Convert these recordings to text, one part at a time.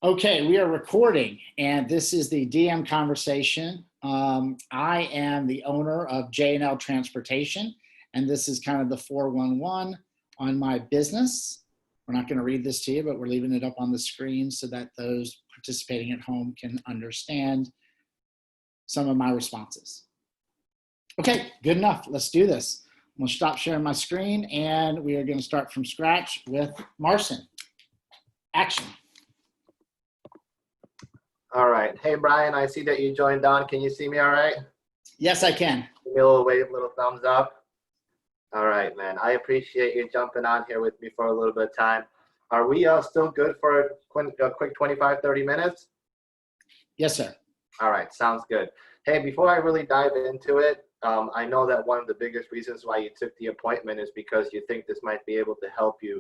Okay, we are recording, and this is the DM conversation. I am the owner of J&L Transportation, and this is kind of the 411 on my business. We're not going to read this to you, but we're leaving it up on the screen so that those participating at home can understand some of my responses. Okay, good enough. Let's do this. I'm going to stop sharing my screen, and we are going to start from scratch with Marcin. Action. All right. Hey, Brian, I see that you joined on. Can you see me all right? Yes, I can. Give me a little wave, little thumbs up. All right, man. I appreciate you jumping on here with me for a little bit of time. Are we still good for a quick 25, 30 minutes? Yes, sir. All right. Sounds good. Hey, before I really dive into it, I know that one of the biggest reasons why you took the appointment is because you think this might be able to help you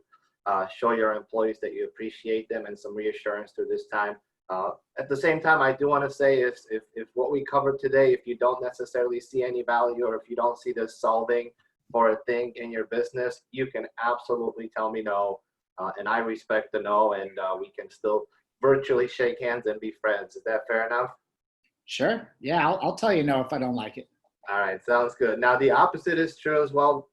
show your employees that you appreciate them and some reassurance through this time. At the same time, I do want to say if what we covered today, if you don't necessarily see any value or if you don't see this solving for a thing in your business, you can absolutely tell me no. And I respect the no, and we can still virtually shake hands and be friends. Is that fair enough? Sure. Yeah, I'll tell you no if I don't like it. All right, sounds good. Now, the opposite is true as well.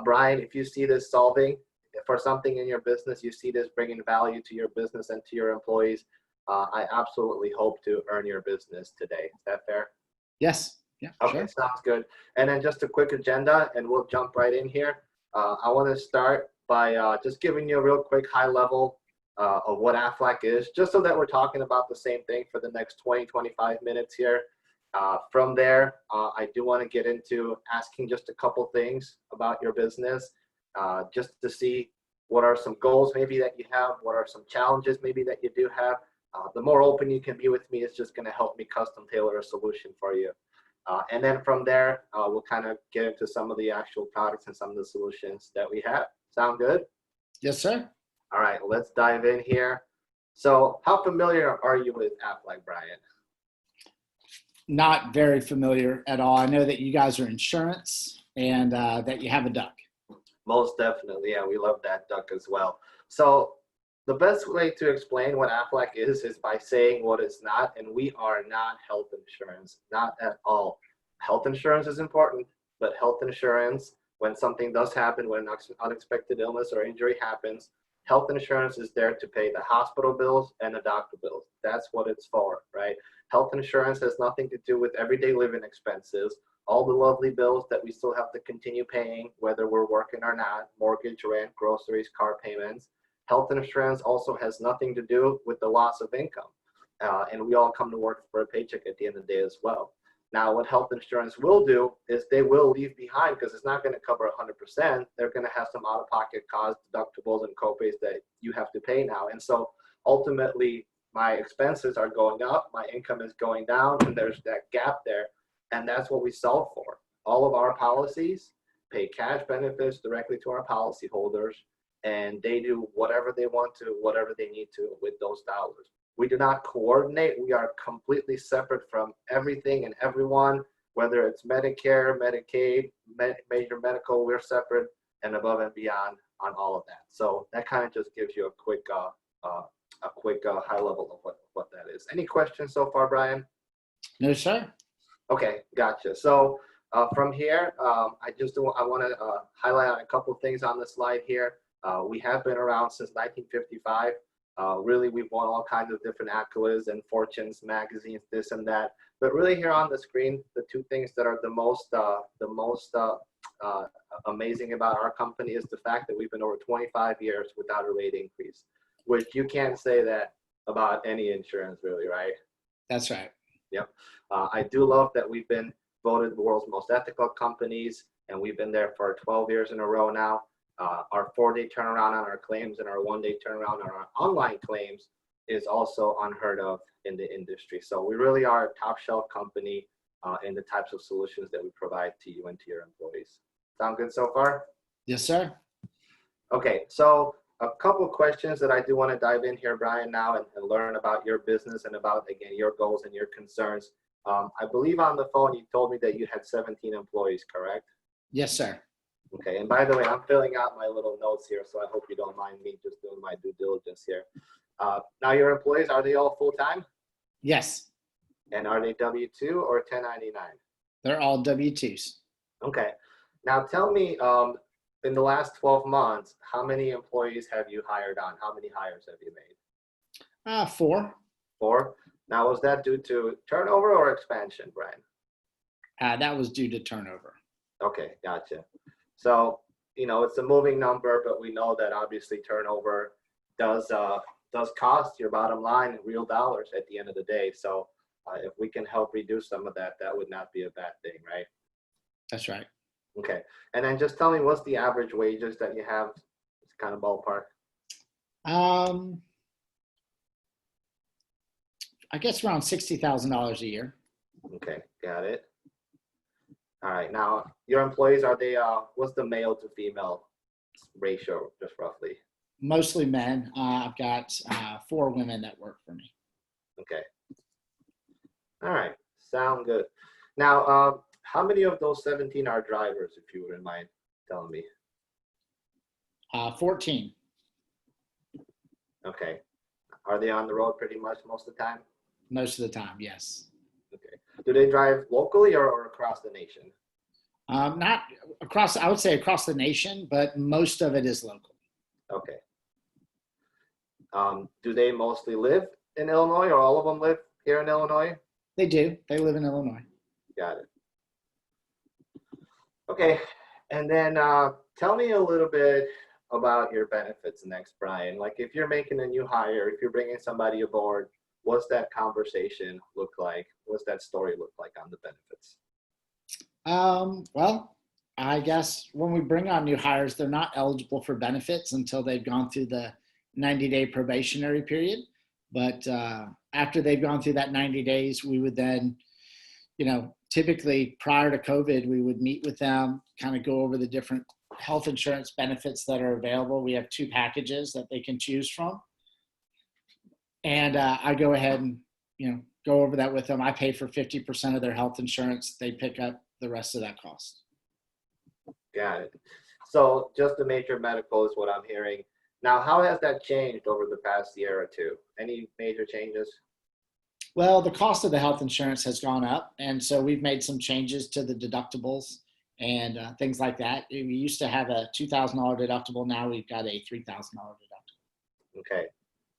Brian, if you see this solving for something in your business, you see this bringing value to your business and to your employees, I absolutely hope to earn your business today. Is that fair? Yes. Yeah. Okay, sure. Sounds good. And then just a quick agenda, and we'll jump right in here. I want to start by just giving you a real quick high level of what Aflac is, just so that we're talking about the same thing for the next 20, 25 minutes here. From there, I do want to get into asking just a couple things about your business, just to see what are some goals maybe that you have, what are some challenges maybe that you do have. The more open you can be with me is just going to help me custom tailor a solution for you. And then from there, we'll kind of get into some of the actual products and some of the solutions that we have. Sound good? Yes, sir. All right, let's dive in here. So how familiar are you with Aflac, Brian? Not very familiar at all. I know that you guys are insurance and that you have a duck. Most definitely. Yeah, we love that duck as well. So the best way to explain what Aflac is by saying what it's not, and we are not health insurance, not at all. Health insurance is important, but health insurance, when something does happen, when an unexpected illness or injury happens, health insurance is there to pay the hospital bills and the doctor bills. That's what it's for, right? Health insurance has nothing to do with everyday living expenses, all the lovely bills that we still have to continue paying, whether we're working or not, mortgage, rent, groceries, car payments. Health insurance also has nothing to do with the loss of income. And we all come to work for a paycheck at the end of the day as well. Now, what health insurance will do is they will leave behind, because it's not going to cover 100%. They're going to have some out-of-pocket costs, deductibles, and copays that you have to pay now. And so ultimately, my expenses are going up, my income is going down, and there's that gap there. And that's what we solve for. All of our policies pay cash benefits directly to our policyholders, and they do whatever they want to, whatever they need to with those dollars. We do not coordinate. We are completely separate from everything and everyone, whether it's Medicare, Medicaid, major medical, we're separate and above and beyond on all of that. So that kind of just gives you a quick high level of what that is. Any questions so far, Brian? No, sir. Okay, gotcha. So from here, I want to highlight on a couple of things on the slide here. We have been around since 1955. Really, we've won all kinds of different accolades and fortunes, magazines, this and that. But really, here on the screen, the two things that are the most amazing about our company is the fact that we've been over 25 years without a rate increase, which you can't say that about any insurance, really, right? That's right. Yep. I do love that we've been voted the world's most ethical companies, and we've been there for 12 years in a row now. Our 4-day turnaround on our claims and our 1-day turnaround on our online claims is also unheard of in the industry. So we really are a top shelf company in the types of solutions that we provide to you and to your employees. Sound good so far? Yes, sir. Okay, so a couple of questions that I do want to dive in here, Brian, now and learn about your business and about, again, your goals and your concerns. I believe on the phone you told me that you had 17 employees, correct? Yes, sir. Okay, and by the way, I'm filling out my little notes here, so I hope you don't mind me just doing my due diligence here. Now your employees, are they all full-time? Yes, And are they W-2 or 1099? they're all W-2s. Okay. Now tell me, in the last 12 months, how many employees have you hired on? How many hires have you made? 4. 4. Now, was that due to turnover or expansion, Brian? That was due to turnover. Okay, gotcha. So, it's a moving number, but we know that obviously turnover does cost your bottom line in real dollars at the end of the day. So, if we can help reduce some of that, that would not be a bad thing, right? That's right. Okay. And then just tell me, what's the average wages that you have? It's kind of ballpark. I guess around $60,000 a year. Okay, got it. All right. Now, your employees, are they, what's the male to female ratio, just roughly? Mostly men. I've got 4 women that work for me. Okay. All right. Sound good. Now, how many of those 17 are drivers, if you wouldn't mind telling me? 14. Okay. Are they on the road pretty much most of the time? Most of the time, yes. Okay. Do they drive locally or across the nation? Not across, I would say across the nation, but most of it is local. Okay. Do they mostly live in Illinois, or all of them live here in Illinois? They do. They live in Illinois. Got it. Okay. And then tell me a little bit about your benefits next, Brian. Like, if you're making a new hire, if you're bringing somebody aboard, what's that conversation look like? What's that story look like on the benefits? Well, I guess when we bring on new hires, they're not eligible for benefits until they've gone through the 90-day probationary period. But after they've gone through that 90 days, we would then, typically prior to COVID, we would meet with them, kind of go over the different health insurance benefits that are available. We have 2 packages that they can choose from. And I go ahead and, go over that with them. I pay for 50% of their health insurance. They pick up the rest of that cost. Got it. So just the major medical is what I'm hearing. Now, how has that changed over the past year or 2? Any major changes? Well, the cost of the health insurance has gone up. And so we've made some changes to the deductibles and things like that. We used to have a $2,000 deductible. Now we've got a $3,000 deductible. Okay.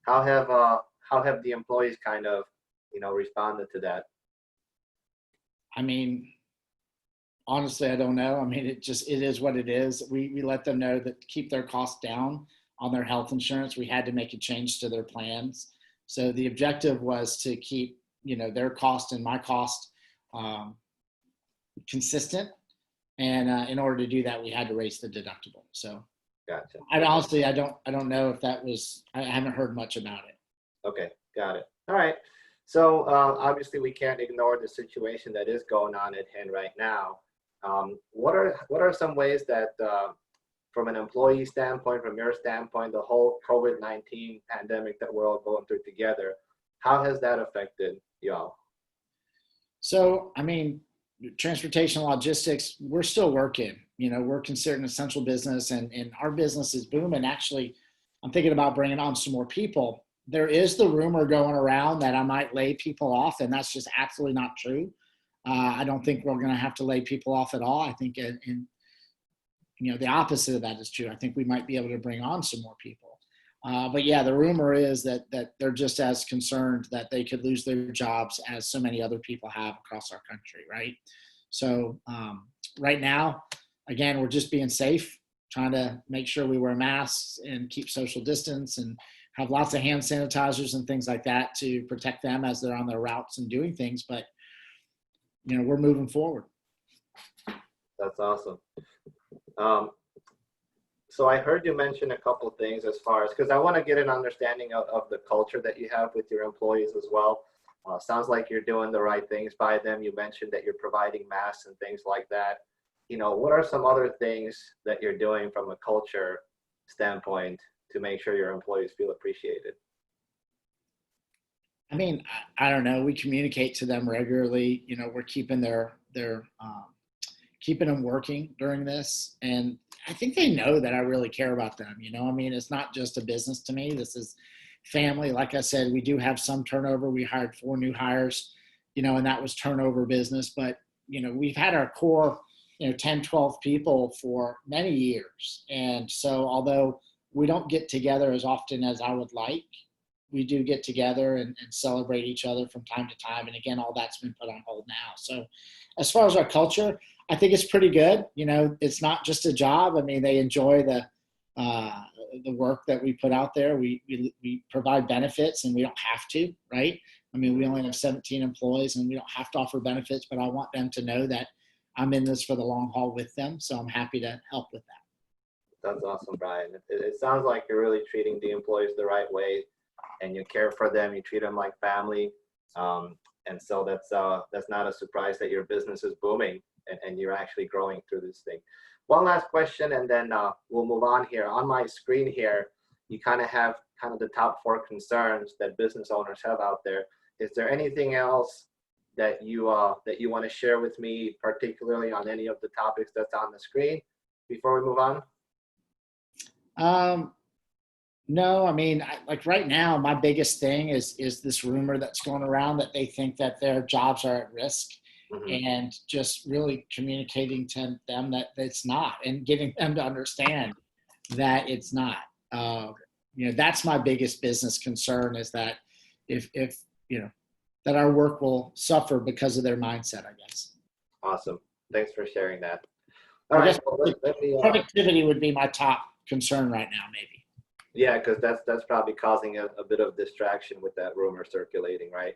How have the employees kind of, responded to that? I mean, honestly, I don't know. I mean, it is what it is. We let them know that to keep their costs down on their health insurance, we had to make a change to their plans. So the objective was to keep, their cost and my cost consistent. And in order to do that, we had to raise the deductible. So Gotcha. I don't know if that was, I haven't heard much about it. Okay, got it. All right. So obviously we can't ignore the situation that is going on at hand right now. What are some ways that from an employee standpoint, from your standpoint, the whole COVID-19 pandemic that we're all going through together, how has that affected y'all? So, I mean, transportation logistics, we're still working. We're considered an essential business, and our business is booming. Actually, I'm thinking about bringing on some more people. There is the rumor going around that I might lay people off, and that's just absolutely not true. I don't think we're going to have to lay people off at all. I think, the opposite of that is true. I think we might be able to bring on some more people. But yeah, the rumor is that they're just as concerned that they could lose their jobs as so many other people have across our country, right? So right now, again, we're just being safe, trying to make sure we wear masks and keep social distance and have lots of hand sanitizers and things like that to protect them as they're on their routes and doing things. But, we're moving forward. That's awesome. So I heard you mention a couple things as far as, because I want to get an understanding of the culture that you have with your employees as well. Sounds like you're doing the right things by them. You mentioned that you're providing masks and things like that. What are some other things that you're doing from a culture standpoint to make sure your employees feel appreciated? I mean, I don't know. We communicate to them regularly. We're keeping keeping them working during this. And I think they know that I really care about them. I mean, it's not just a business to me. This is family. Like I said, we do have some turnover. We hired 4 new hires, and that was turnover business. But, we've had our core, 10, 12 people for many years. And so although we don't get together as often as I would like, we do get together and celebrate each other from time to time. And again, all that's been put on hold now. So as far as our culture, I think it's pretty good. It's not just a job. I mean, they enjoy the work that we put out there. We provide benefits, and we don't have to, right? I mean, we only have 17 employees, and we don't have to offer benefits, but I want them to know that I'm in this for the long haul with them. So I'm happy to help with that. That's awesome, Brian. It sounds like you're really treating the employees the right way, and you care for them. You treat them like family. And so that's not a surprise that your business is booming and you're actually growing through this thing. One last question, and then we'll move on here. On my screen here, you kind of have the top 4 concerns that business owners have out there. Is there anything else that you want to share with me, particularly on any of the topics that's on the screen before we move on? No, I mean, like right now, my biggest thing is this rumor that's going around that they think that their jobs are at risk. Mm-hmm. And just really communicating to them that it's not, and getting them to understand that it's not. That's my biggest business concern, is that if that our work will suffer because of their mindset, I guess. Awesome. Thanks for sharing that. All right. Productivity would be my top concern right now, maybe. Yeah, because that's probably causing a bit of distraction with that rumor circulating, right?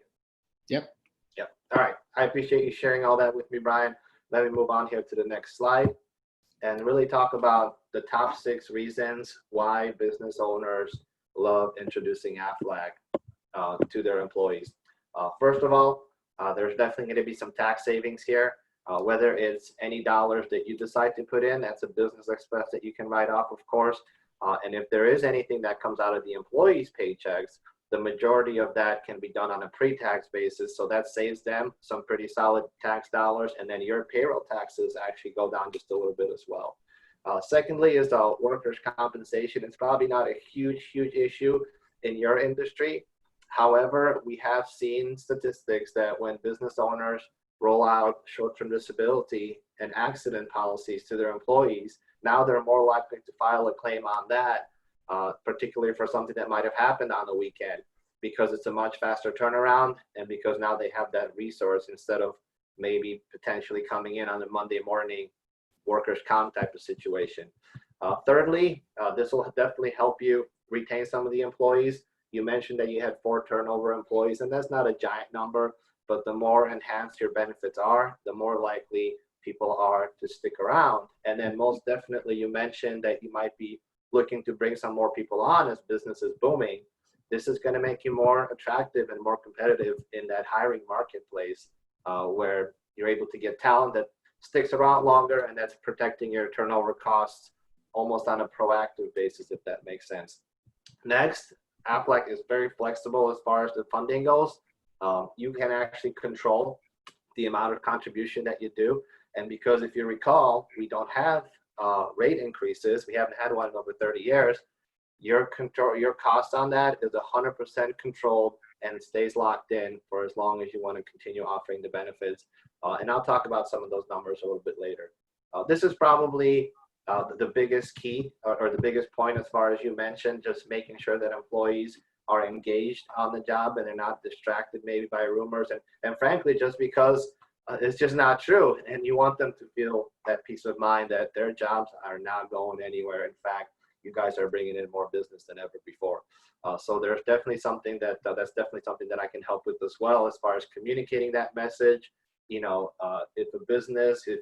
Yep. Yep. All right. I appreciate you sharing all that with me, Brian. Let me move on here to the next slide and really talk about the top 6 reasons why business owners love introducing Aflac to their employees. First of all, there's definitely going to be some tax savings here. Whether it's any dollars that you decide to put in, that's a business expense that you can write off, of course. And if there is anything that comes out of the employees' paychecks, the majority of that can be done on a pre-tax basis. So that saves them some pretty solid tax dollars. And then your payroll taxes actually go down just a little bit as well. Secondly is workers' compensation. It's probably not a huge issue in your industry. However, we have seen statistics that when business owners roll out short-term disability and accident policies to their employees, now they're more likely to file a claim on that, particularly for something that might have happened on the weekend, because it's a much faster turnaround, and because now they have that resource instead of maybe potentially coming in on a Monday morning workers' comp type of situation. Thirdly, this will definitely help you retain some of the employees. You mentioned that you had 4 turnover employees, and that's not a giant number, but the more enhanced your benefits are, the more likely people are to stick around. And then most definitely, you mentioned that you might be looking to bring some more people on as business is booming. This is going to make you more attractive and more competitive in that hiring marketplace, where you're able to get talent that sticks around longer, and that's protecting your turnover costs almost on a proactive basis, if that makes sense. Next, Aflac is very flexible as far as the funding goes. You can actually control the amount of contribution that you do. And because if you recall, we don't have rate increases, we haven't had one in over 30 years, your cost on that is 100% controlled and stays locked in for as long as you want to continue offering the benefits. And I'll talk about some of those numbers a little bit later. This is probably the biggest key or the biggest point, as far as you mentioned, just making sure that employees are engaged on the job and they're not distracted maybe by rumors. And frankly, just because it's just not true. And you want them to feel that peace of mind that their jobs are not going anywhere. In fact, you guys are bringing in more business than ever before. So there's definitely something that's definitely something that I can help with as well, as far as communicating that message. If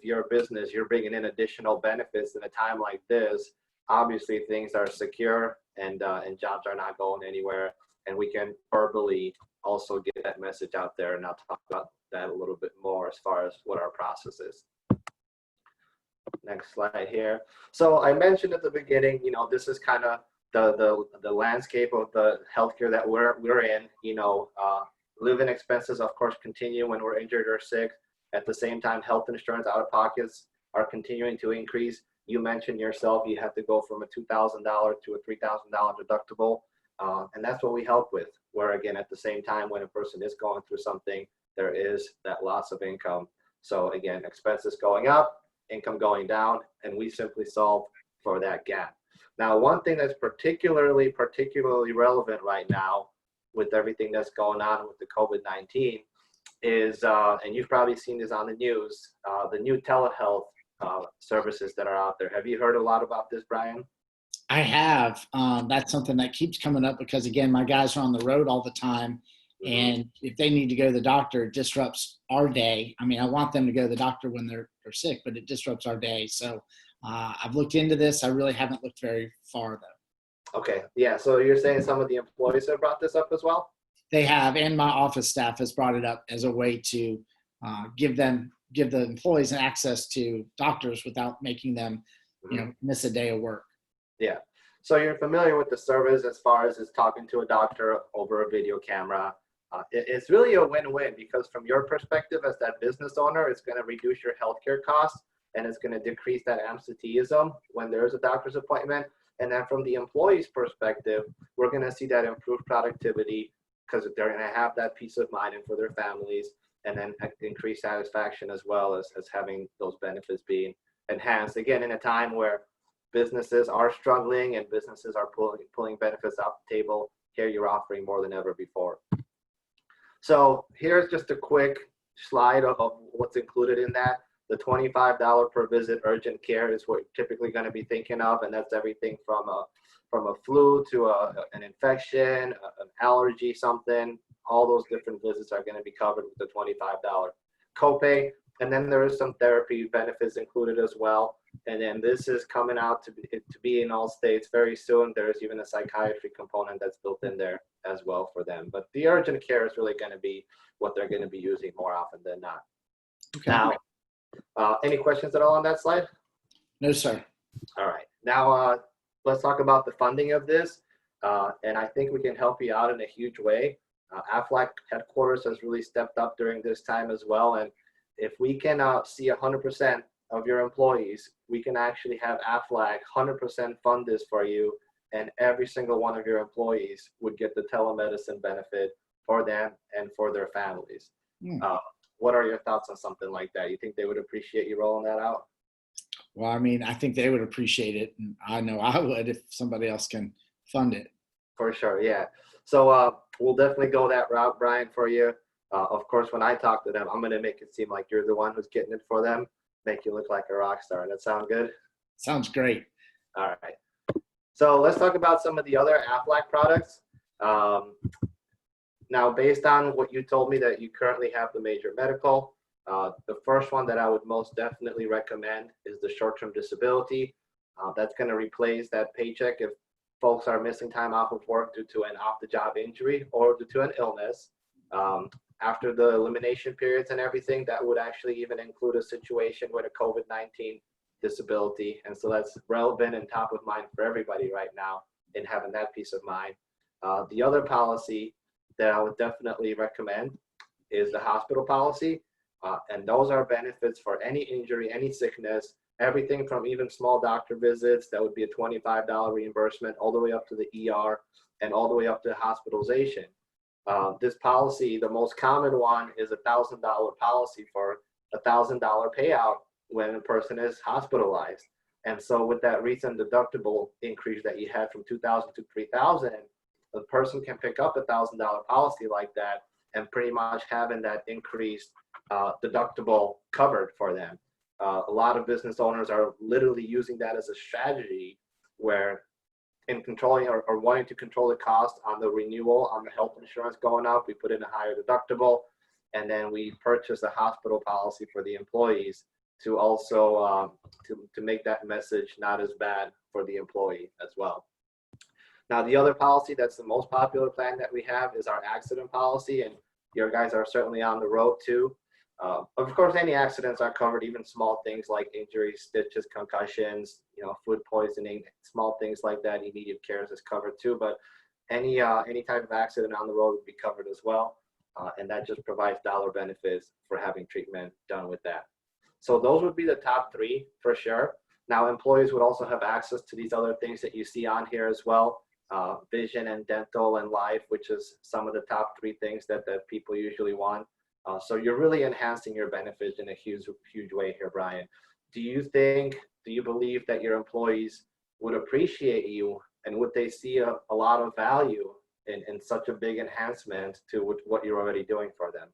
you're a business, you're bringing in additional benefits in a time like this, obviously things are secure and jobs are not going anywhere. And we can verbally also get that message out there. And I'll talk about that a little bit more as far as what our process is. Next slide here. So I mentioned at the beginning, this is kind of the landscape of the healthcare that we're in. Living expenses, of course, continue when we're injured or sick. At the same time, health insurance out-of-pockets are continuing to increase. You mentioned yourself, you have to go from a $2,000 to a $3,000 deductible. And that's what we help with, where again, at the same time, when a person is going through something, there is that loss of income. So again, expenses going up, income going down, and we simply solve for that gap. Now, one thing that's particularly relevant right now with everything that's going on with the COVID-19 is, and you've probably seen this on the news, the new telehealth services that are out there. Have you heard a lot about this, Brian? I have. That's something that keeps coming up because, again, my guys are on the road all the time. And if they need to go to the doctor, it disrupts our day. I mean, I want them to go to the doctor when they're sick, but it disrupts our day. So I've looked into this. I really haven't looked very far, though. Okay. Yeah. So you're saying some of the employees have brought this up as well? They have, and my office staff has brought it up as a way to give the employees an access to doctors without making them, miss a day of work. Yeah. So you're familiar with the service as far as talking to a doctor over a video camera. It's really a win-win because from your perspective as that business owner, it's going to reduce your healthcare costs and it's going to decrease that absenteeism when there's a doctor's appointment. And then from the employee's perspective, we're going to see that improved productivity because they're going to have that peace of mind and for their families, and then increased satisfaction as well as having those benefits being enhanced. Again, in a time where businesses are struggling and businesses are pulling benefits off the table, here you're offering more than ever before. So here's just a quick slide of what's included in that. The $25 per visit urgent care is what you're typically going to be thinking of, and that's everything from a flu to an infection, an allergy, something. All those different visits are going to be covered with the $25 copay. And then there is some therapy benefits included as well. And then this is coming out to be in all states very soon. There's even a psychiatry component that's built in there as well for them. But the urgent care is really going to be what they're going to be using more often than not. Okay. Now, any questions at all on that slide? No, sir. All right. Now, let's talk about the funding of this. And I think we can help you out in a huge way. Aflac headquarters has really stepped up during this time as well. And if we can see 100% of your employees, we can actually have Aflac 100% fund this for you, and every single one of your employees would get the telemedicine benefit for them and for their families. What are your thoughts on something like that? You think they would appreciate you rolling that out? Well, I mean, I think they would appreciate it, and I know I would if somebody else can fund it. For sure, yeah. So we'll definitely go that route, Brian, for you. Of course, when I talk to them, I'm going to make it seem like you're the one who's getting it for them, make you look like a rock star. That sound good? Sounds great. All right. So let's talk about some of the other Aflac products. Now, based on what you told me that you currently have the major medical, the first one that I would most definitely recommend is the short-term disability. That's going to replace that paycheck if folks are missing time off of work due to an off-the-job injury or due to an illness. After the elimination periods and everything, that would actually even include a situation with a COVID-19 disability. And so that's relevant and top of mind for everybody right now in having that peace of mind. The other policy that I would definitely recommend is the hospital policy. And those are benefits for any injury, any sickness, everything from even small doctor visits, that would be a $25 reimbursement, all the way up to the ER and all the way up to hospitalization. This policy, the most common one is $1,000 policy for $1,000 payout when a person is hospitalized. And so with that recent deductible increase that you had from $2,000 to $3,000, the person can pick up $1,000 policy like that and pretty much having that increased deductible covered for them. A lot of business owners are literally using that as a strategy where in controlling or wanting to control the cost on the renewal on the health insurance going up, we put in a higher deductible, and then we purchase a hospital policy for the employees to also to make that message not as bad for the employee as well. Now, the other policy that's the most popular plan that we have is our accident policy, and your guys are certainly on the road too. Of course, any accidents are covered, even small things like injuries, stitches, concussions, food poisoning, small things like that. Immediate care is covered too, but any type of accident on the road would be covered as well. And that just provides dollar benefits for having treatment done with that. So those would be the top three for sure. Now, employees would also have access to these other things that you see on here as well. vision and dental and life, which is some of the top three things that people usually want. So you're really enhancing your benefits in a huge way here, Brian. Do you believe that your employees would appreciate you, and would they see a lot of value in such a big enhancement to what you're already doing for them?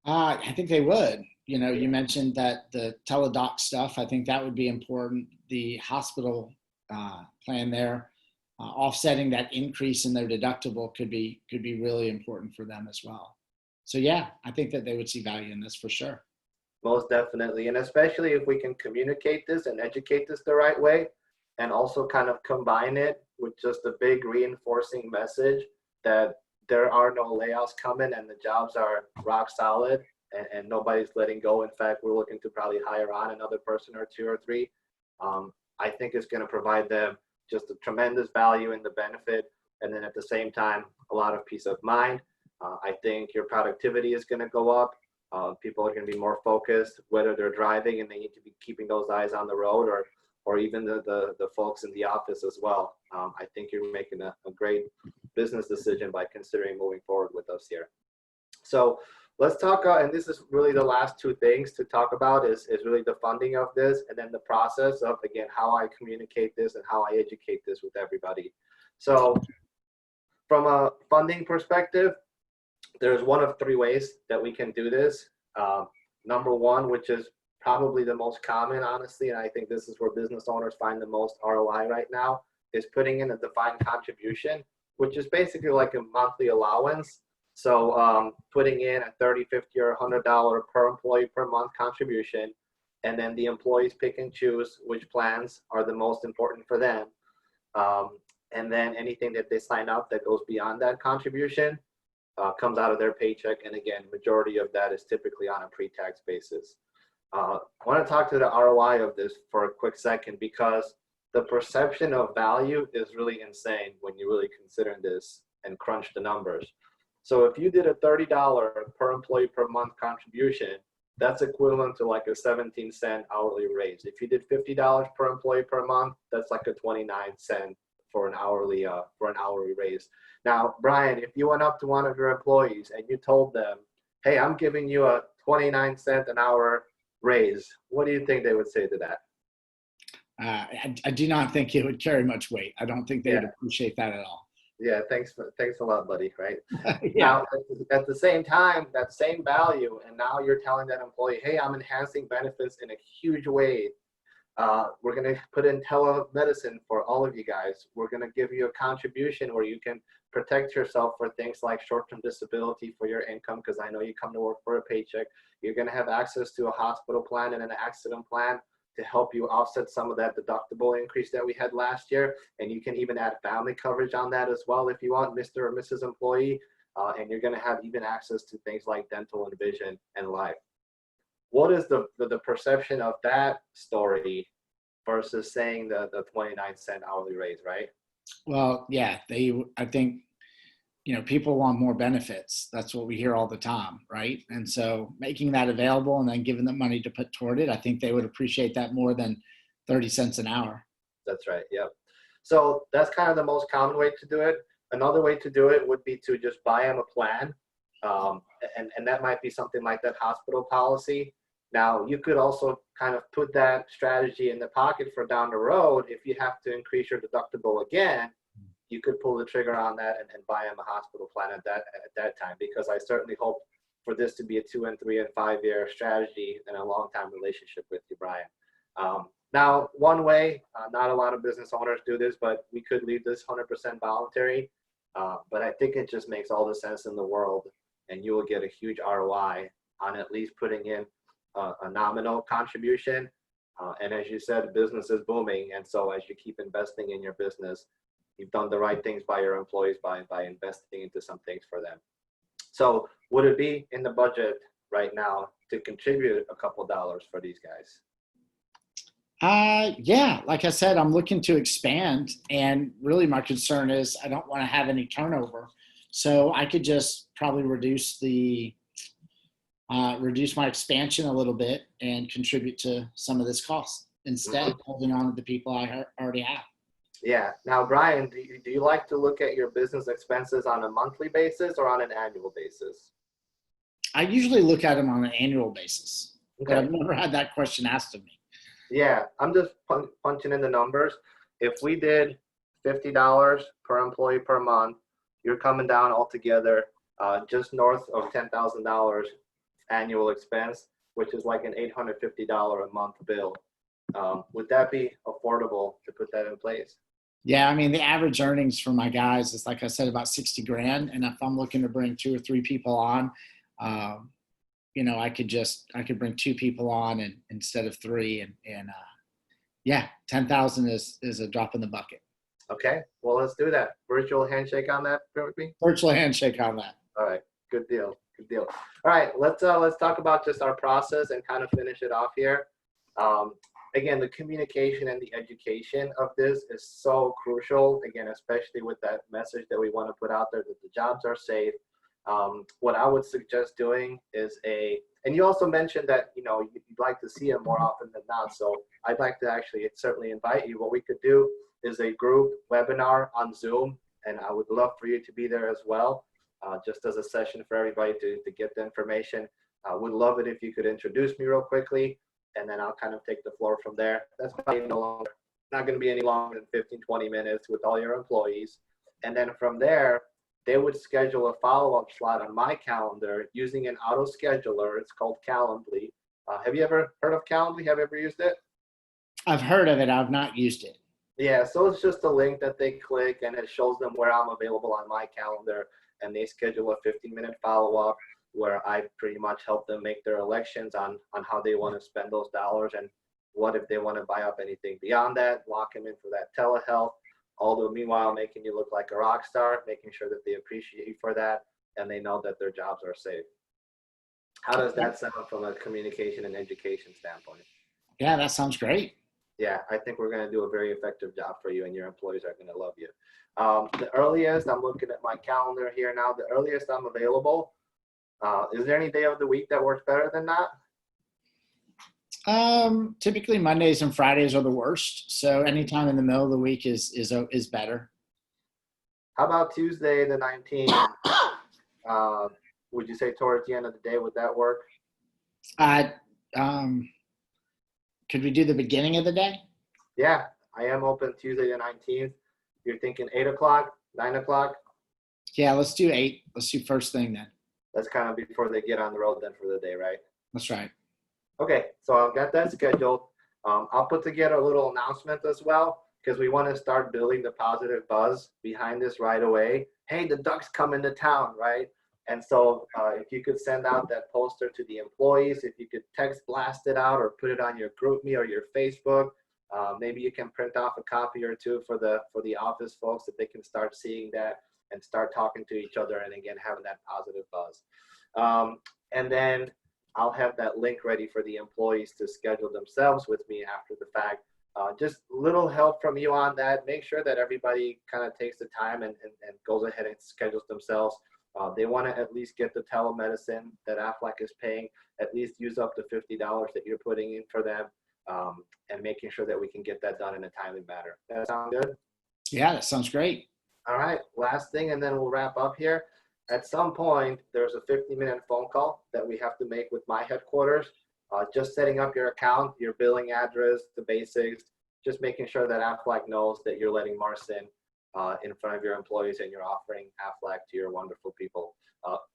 I think they would. You know, you mentioned that the teledoc stuff. I think that would be important. The hospital plan there, offsetting that increase in their deductible could be really important for them as well. So yeah, I think that they would see value in this for sure. Most definitely. And especially if we can communicate this and educate this the right way, and also kind of combine it with just a big reinforcing message that there are no layoffs coming and the jobs are rock solid, and nobody's letting go. In fact, we're looking to probably hire on another person or two or three. I think it's going to provide them just a tremendous value in the benefit. And then at the same time, a lot of peace of mind. I think your productivity is going to go up. People are going to be more focused, whether they're driving and they need to be keeping those eyes on the road, or even the folks in the office as well. I think you're making a great business decision by considering moving forward with us here. So let's talk, and this is really the last two things to talk about is really the funding of this, and then the process of, again, how I communicate this and how I educate this with everybody. So from a funding perspective, there's one of three ways that we can do this. Number one, which is probably the most common, honestly, and I think this is where business owners find the most ROI right now, is putting in a defined contribution, which is basically like a monthly allowance. So putting in a $30, $50, or $100 per employee per month contribution, and then the employees pick and choose which plans are the most important for them. And then anything that they sign up that goes beyond that contribution comes out of their paycheck. And again, majority of that is typically on a pre-tax basis. I want to talk to the ROI of this for a quick second, because the perception of value is really insane when you really consider this and crunch the numbers. So if you did a $30 per employee per month contribution, that's equivalent to like a 17-cent hourly raise. If you did $50 per employee per month, that's like a 29-cent for an hourly raise. Now, Brian, if you went up to one of your employees and you told them, "Hey, I'm giving you a 29-cent an hour raise," what do you think they would say to that? I do not think it would carry much weight. I don't think they would appreciate that at all. Yeah, thanks a lot, buddy. Right. Yeah. Now, at the same time, that same value, and now you're telling that employee, "Hey, I'm enhancing benefits in a huge way. We're going to put in telemedicine for all of you guys. We're going to give you a contribution where you can protect yourself for things like short-term disability for your income, because I know you come to work for a paycheck. You're going to have access to a hospital plan and an accident plan to help you offset some of that deductible increase that we had last year. And you can even add family coverage on that as well if you want, Mr. or Mrs. Employee. And you're going to have even access to things like dental and vision and life." What is the perception of that story versus saying the 29-cent hourly raise, right? Well, yeah, I think, people want more benefits. That's what we hear all the time, right? And so making that available and then giving them money to put toward it, I think they would appreciate that more than 30 cents an hour. That's right. Yep. So that's kind of the most common way to do it. Another way to do it would be to just buy them a plan. And that might be something like that hospital policy. Now, you could also kind of put that strategy in the pocket for down the road. If you have to increase your deductible again, you could pull the trigger on that and buy them a hospital plan at that time, because I certainly hope for this to be a 2 and 3 and 5 year strategy and a long time relationship with you, Brian. Now, one way, not a lot of business owners do this, but we could leave this 100% voluntary. But I think it just makes all the sense in the world, and you will get a huge ROI on at least putting in a nominal contribution. And as you said, business is booming. And so as you keep investing in your business, you've done the right things by your employees by investing into some things for them. So would it be in the budget right now to contribute a couple dollars for these guys? Yeah, like I said, I'm looking to expand, and really my concern is I don't want to have any turnover. So I could just probably reduce my expansion a little bit and contribute to some of this cost instead of holding on to the people I already have. Yeah. Now, Brian, do you like to look at your business expenses on a monthly basis or on an annual basis? I usually look at them on an annual basis, but Okay. I've never had that question asked of me. Yeah, I'm just punching in the numbers. If we did $50 per employee per month, you're coming down altogether just north of $10,000 annual expense, which is like an $850 a month bill. Would that be affordable to put that in place? Yeah, I mean, the average earnings for my guys is, like I said, about 60 grand. And if I'm looking to bring 2 or 3 people on, um, I could bring 2 people on and instead of three, and yeah, 10,000 is a drop in the bucket. Okay, well, let's do that. Virtual handshake on that, Brittany? Virtual handshake on that. All right, good deal, good deal. All right, let's talk about just our process and kind of finish it off here. Um, Again, the communication and the education of this is so crucial. Again, especially with that message that we want to put out there that the jobs are safe. What I would suggest doing is and you also mentioned that you'd like to see it more often than not. So I'd like to actually certainly invite you. What we could do is a group webinar on Zoom, and I would love for you to be there as well. Just as a session for everybody to get the information. Would love it if you could introduce me real quickly, and then I'll kind of take the floor from there. That's probably not going to be any longer than 15, 20 minutes with all your employees. And then from there, they would schedule a follow-up slot on my calendar using an auto scheduler. It's called Calendly. Have you ever heard of Calendly? Have you ever used it? I've heard of it. I've not used it. Yeah, so it's just a link that they click and it shows them where I'm available on my calendar, and they schedule a 15-minute follow-up where I pretty much help them make their elections on how they want to spend those dollars and what if they want to buy up anything beyond that, lock them in for that telehealth, although meanwhile making you look like a rock star, making sure that they appreciate you for that and they know that their jobs are safe. How does that sound from a communication and education standpoint? Yeah, that sounds great. Yeah, I think we're going to do a very effective job for you, and your employees are going to love you. The earliest, I'm looking at my calendar here now, the earliest I'm available, is there any day of the week that works better than that? Typically Mondays and Fridays are the worst. So anytime in the middle of the week is better. How about Tuesday the 19th? Would you say towards the end of the day, would that work? Could we do the beginning of the day? Yeah, I am open Tuesday the 19th. You're thinking 8 o'clock, 9 o'clock? Yeah, let's do 8. Let's do first thing then. That's kind of before they get on the road then for the day, right? That's right. Okay, so I've got that scheduled. I'll put together a little announcement as well because we want to start building the positive buzz behind this right away. Hey, the Ducks coming to town, right? And so if you could send out that poster to the employees, if you could text blast it out or put it on your GroupMe or your Facebook, maybe you can print off a copy or two for the office folks that they can start seeing that and start talking to each other and again having that positive buzz. And then I'll have that link ready for the employees to schedule themselves with me after the fact. Just little help from you on that. Make sure that everybody kind of takes the time and goes ahead and schedules themselves. They want to at least get the telemedicine that Aflac is paying, at least use up the $50 that you're putting in for them, and making sure that we can get that done in a timely manner. That sound good? Yeah, that sounds great. All right, last thing, and then we'll wrap up here. At some point, there's a 50-minute phone call that we have to make with my headquarters. Just setting up your account, your billing address, the basics, just making sure that Aflac knows that you're letting Marcin in front of your employees and you're offering Aflac to your wonderful people.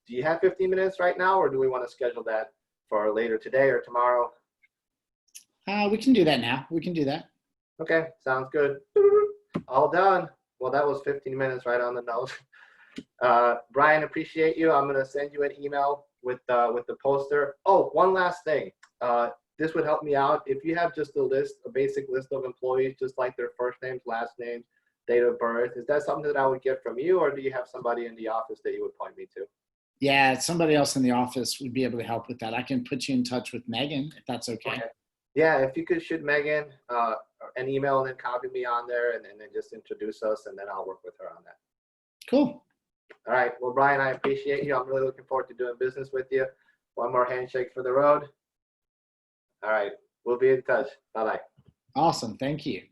Do you have 15 minutes right now, or do we want to schedule that for later today or tomorrow? We can do that now. We can do that. Okay, sounds good. All done. Well, that was 15 minutes right on the nose. Brian, appreciate you. I'm going to send you an email with the poster. Oh, one last thing. This would help me out. If you have just a basic list of employees, just like their first names, last names, date of birth, is that something that I would get from you, or do you have somebody in the office that you would point me to? Yeah, somebody else in the office would be able to help with that. I can put you in touch with Megan if that's okay. Yeah, if you could shoot Megan an email and then copy me on there and then just introduce us, and then I'll work with her on that. Cool. All right. Well, Brian, I appreciate you. I'm really looking forward to doing business with you. One more handshake for the road. All right. We'll be in touch. Bye-bye. Awesome. Thank you.